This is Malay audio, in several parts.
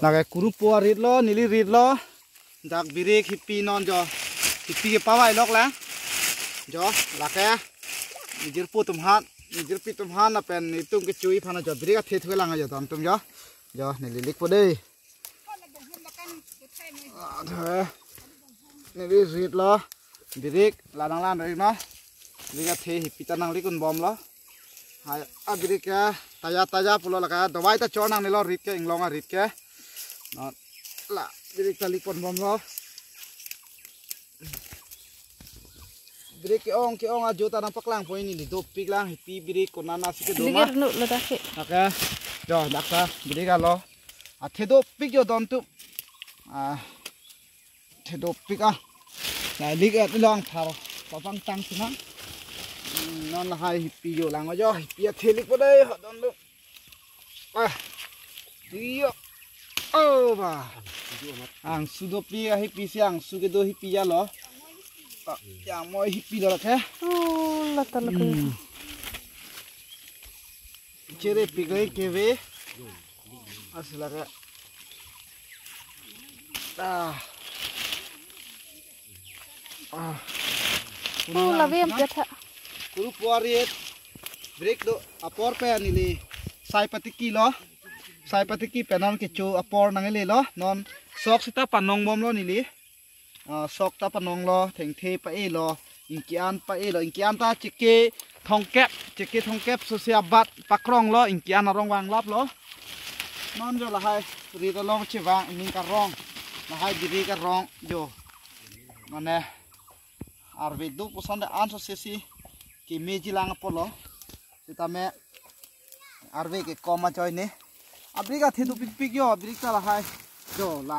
Laga kuru puar rit lo, nili rit lo. Jak birik hippy non jo. Hippy ke pawai lok lah. Jo, laga nijir putum hat, nijir pitum hat na pen nitung ke cui phana jo birik athe thue lang jo tam tum jo. Jo nili lik po dei. Nili rit lo. Birik ladang lan rik no. Birik athe hippy tanang likun bom lo. Hai birik ya taja pulo laga dawai ta chor nang nilo rit ke inglonga rit ke. Nó là birik tali con bom lo birik ke ong ajo ta nang paklang po ini do pik lang hipi birik kon nana sike do ma oke jo daksa birik alo a thedo pik jo don tu thedo pik a la lik at long thar papang tang sina non la hai hipi jo lang jo hipi a thelik po dai don lu iyo oh ba ang sudopi a hipi siang sugedo hipi ya lo yang moi hipi lo ke oh la ta la chere pigai keve asla ka oh la vem jatha kuru puariet break do apor pe anili sai patiki lo sai patiki penon ke chu apor nangele lo non sok sita panong bom lo nili sok ta panong lo thengthe pa e lo inkian pa e lo inkian ta chike thongkep sosia bat pakrong lo inkian arong wang lap lo non jo la hai ri ta long chiwa ning ka rong la hai diri ka rong jo mane arve du posan de an so sesi ki meji lang polo sita me arve ke koma joy ne abrika thedu pik yo abrika la hai jo la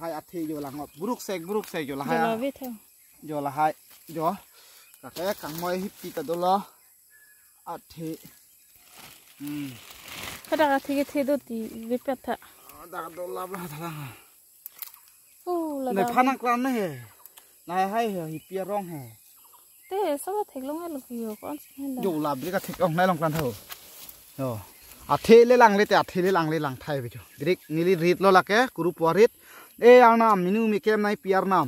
hai athe jo lang buruk sek jo la hai jo la hai jo ka ka kang moi hipi ta do lo athe kada ka thige thedu ti vipet tha da do la ba tha oh la ne phanang klan ne he nai hai hipi rong he te sawa theklong ha lo kon jo la abrika thik ong nai long klan tho jo athe le lang thai be jo birik nili rit lo la ke kuru puarit e ana minu me kem nai piar nam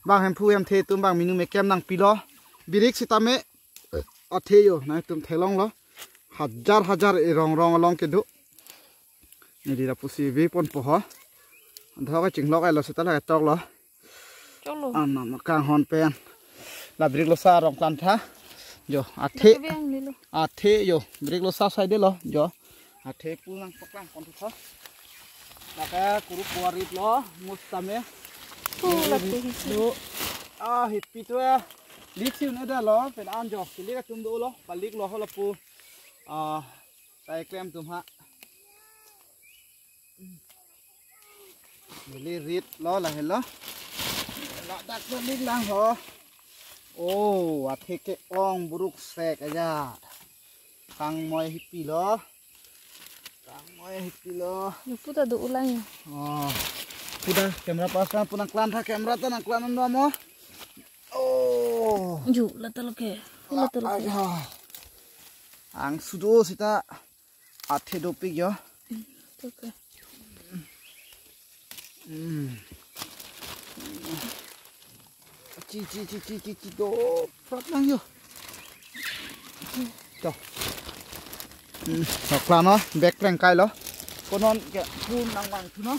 bang hem phu hem the tum bang minu me kem nang pilo birik sitame athe yo nai tum thelong lo hajar e rong long ke du nili ra pusi ve pon po ha andha ka chinglok ai lo sita la tok lo ana ma kang hon pen la birik lo sa rong plan tha jo athe yo birik lo sa sai de lo jo athe pulang paklang kon tho laka kuru puarit lo mustame lo hipi to lik siu na da lo pen an jo kili ka tum do lo palik lo hola pu tai klem tum ha li rit lo la helo la dak so lik lang ho oh athe ke ong buruk sek aja kang moi hipi lo puta do ulang puda kamera pasang punang klan tha kamera ta nang klan no mo oh ju la ta ke ang sudo sita athe do pik yo okay chi do prat nang yo to klan no back plank kai lo konon ke phun nang wang thu no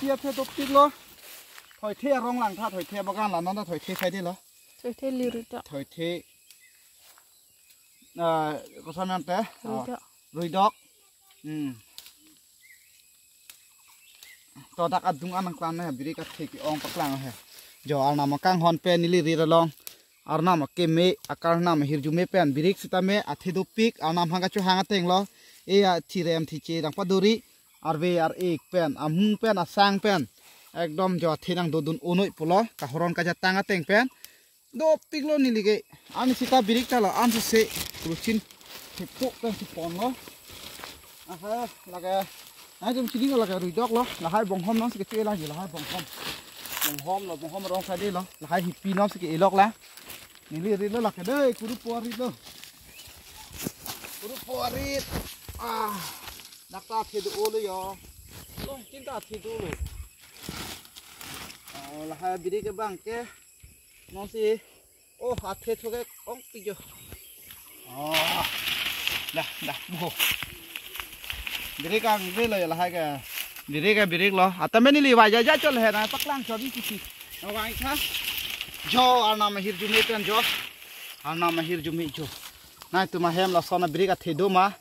tia the do pik lo thoi the rong lang tha thoi the bagan la non da thoi the sai de lo thoi the liru ta thoi the ko saman te rui dok to dak adung anang klan ne birik ka the ki ong paklang he jo arna ma kang hon pe nili ri long arna ma ke me akar na ma hirju me pen birik sita me athe do pik arna hanga chu hanga teng lo e a thirem thi che dang paduri arve ar ek pen amhung pen asang pen ekdom jo thinang do dun onoi pulo ka horon ka ja tanga teng pen do pik lo nili ge ani sita birik ta lo an se ruchin thipuk pen pon lo aha laga ai jom chini la ka rui dok lo la hai bong hom no se ke la ji la hai bong hom rong sa de lo la hai hipi no se ke elok la ni li ri lo la ka dei kuru puarit lo kuru puarit dak ta thi du ôเลยlong chín ta thi du luôn là hai biri cái băng cái nó gì ô hạt thi thôi cái ông bây giờ dah bu biri cái biri là hai cái biri lo à mấy này vài giờ cho là này bắc lang cho đi kiki nó vài khác jo ana mahir jumi kan jo ana mahir jumi jo nai tu ma hem la sona biri cái thi du mà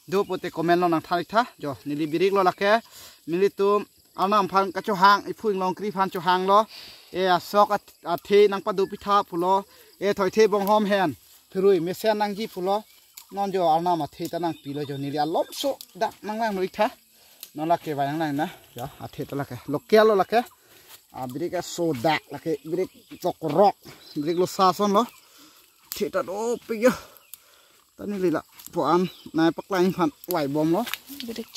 do pote comment lo nang thari tha jo nili birik lo lake mili tu anam phan ka cho hang I phuing long kri phan cho hang lo e sok a the nang pa du pitha phulo e thoi the bong hom hen phirui mesen nang ji phulo non jo anam a the ta nang pi lo jo nili alom so dak nang lang noi tha non lake vai nang na jo a the ta lake lokel lo lake a birik a so dak lake birik tok rock birik lo sa son lo the ta do pi yo tani lila puan nai pak lain phan wai bom lo Birik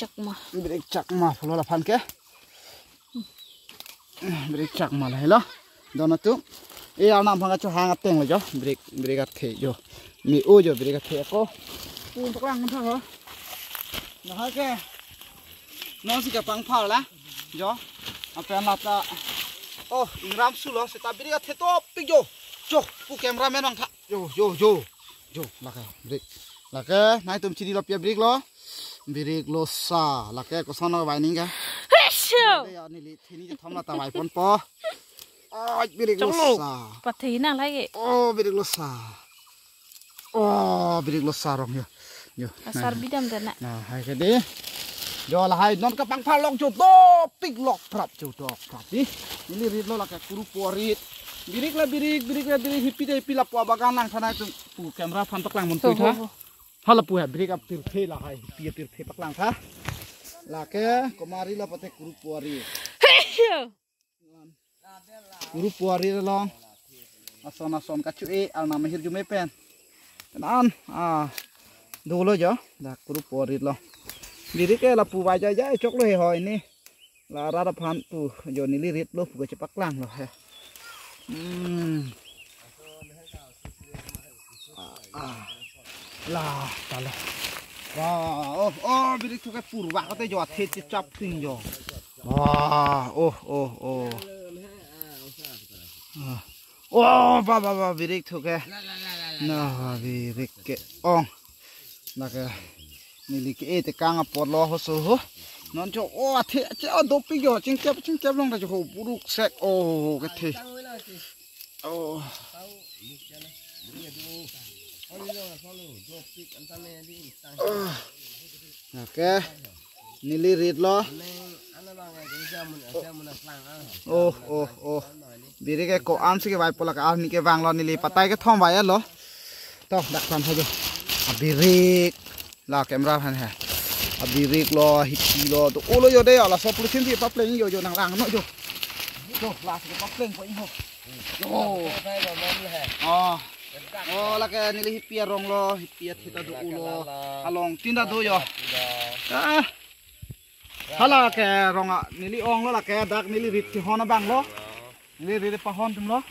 chak ma phulo la phan ke birik chak ma lai lo dona tu e ana phanga cho hang ateng lo jo birik a the jo mi o jo birik a the ko pun pak lang tha ho na ha ke no si ka pang phal la jo apen la ta oh ingram su lo se ta birik a the to pi jo jo pu cameraman bang tha jo laka nai tum chidi lo pia birik lo sa laka ko sono vai ninga ya ni li thini je thamla ta vai pon po ai birik lo sa pathi na lai birik lo sa rong yo asar bidam dana na hai ke de jo la hai non ka pang pha long chu to pik lok prap chu to prap ni ni rit lo laka kuru porit birik la birik hipi de hipi la po bagan nang thana tu pu camera phan tak lang mon tu tha hala pu ha birik ap tir the la hai hipi tir the pak lang tha la ke komari la pate kuru puari long ason ka chu e al na mahir ju me pen nan do lo jo da kuru puari lo birik la pu vai ja chok lo he hoi ni la ra da phan pu jo ni li rit lo pu ke pak lang lo he là tala birik thu cái pur wa cái jo the chap thing jo ba birik thu cái na birik ke ong na cái nili ke e te kang por lo ho so ho non cho the cha do pi jo ching chap long da jo buruk sek cái the oke nili rit lo biri cái cổ an cái vai pola cái ni cái vàng lo nili patai cái thom vai lo to dak tham thôi birik la camera han ha birik lo hipi lo to o lo yo de la so pulsin ti pa pleng yo nang lang no yo la cái pa pleng ko ho là cái nili hipia rong lo hipia thita do ulo along tinda do yo hala cái rong a nili ong lo la cái dak nili rit ti hona bang lo nili rit pa hon tum lo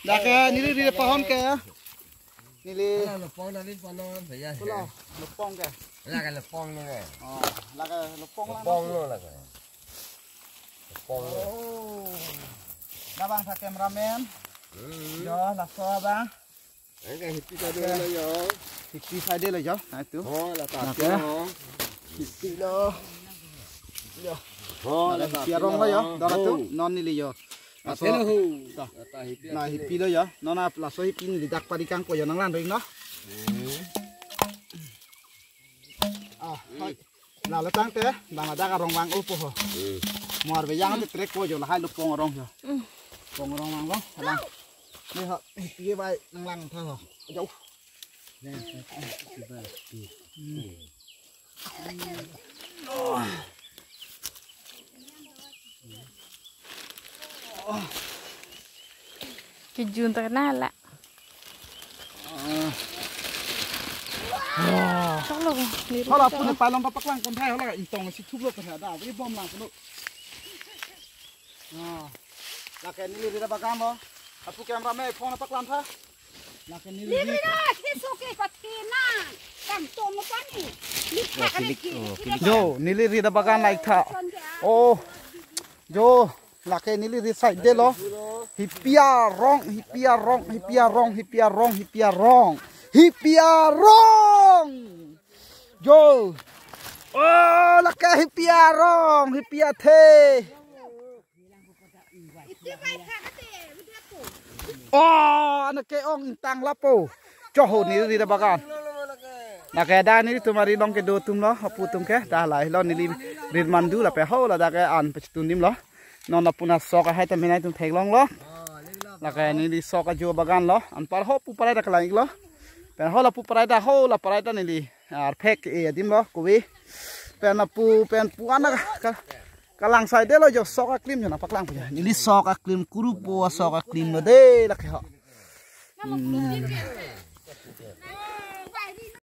dak cái nili rit pa hon cái nili lo pong na rin pa no phải ya lo pong cái là cái lo pong luôn cái là cái lo pong luôn là cái pong da bang tha cameraman yo la so bang cái hippie ra đây là yo hippie sai đây là yo này tu là tạt cái hippie đó là hippie rong lo yo đó là tu non ni li yo là so là hippie lo yo nó là so hippie ni dak pa di kang ko yo nang lan ring nó là tang te là da ka rong wang upo ho mor ve yang te trek ko yo là hai lu pong rong yo pong rong wang lo langนี่เหรอพี่ไปนั่งๆเท่าเหรอเจ้าcái jun ta na la chok loเขาเราพูดไปลองปักลังคนไทยเขาเราอินตรงสิทุบโลกกันได้ไม่บอมหลังคนนู้นแล้วแกนี่เรียกประกันบ่aku kamera me phone pak lam tha Lihat kita suka patina, kan tono pani. Lihat kan Jo nili ri da bagan like tha oh jo lake nili ri side de lo hipia rong jo oh lake hipia the oh anake ong intang lapo cho ho nili ri da bagan nak ada ni tumari long ke do tum lo apu tum ke dah lai lo ni rin mandu la pe ho la da ke an pechtu nim lo non apuna sok hai ta minai tum thek long lo nak ni li sok a jo bagan lo an par ho pu parai da klai lo pen ho la pu parai da ho la parai da ni li ar phek e dim lo ko wi pen apu pen pu ana kalang sai de lo jo sok a klim na paklang pu ni li sok a klim kuru po sok a klim de la ke ho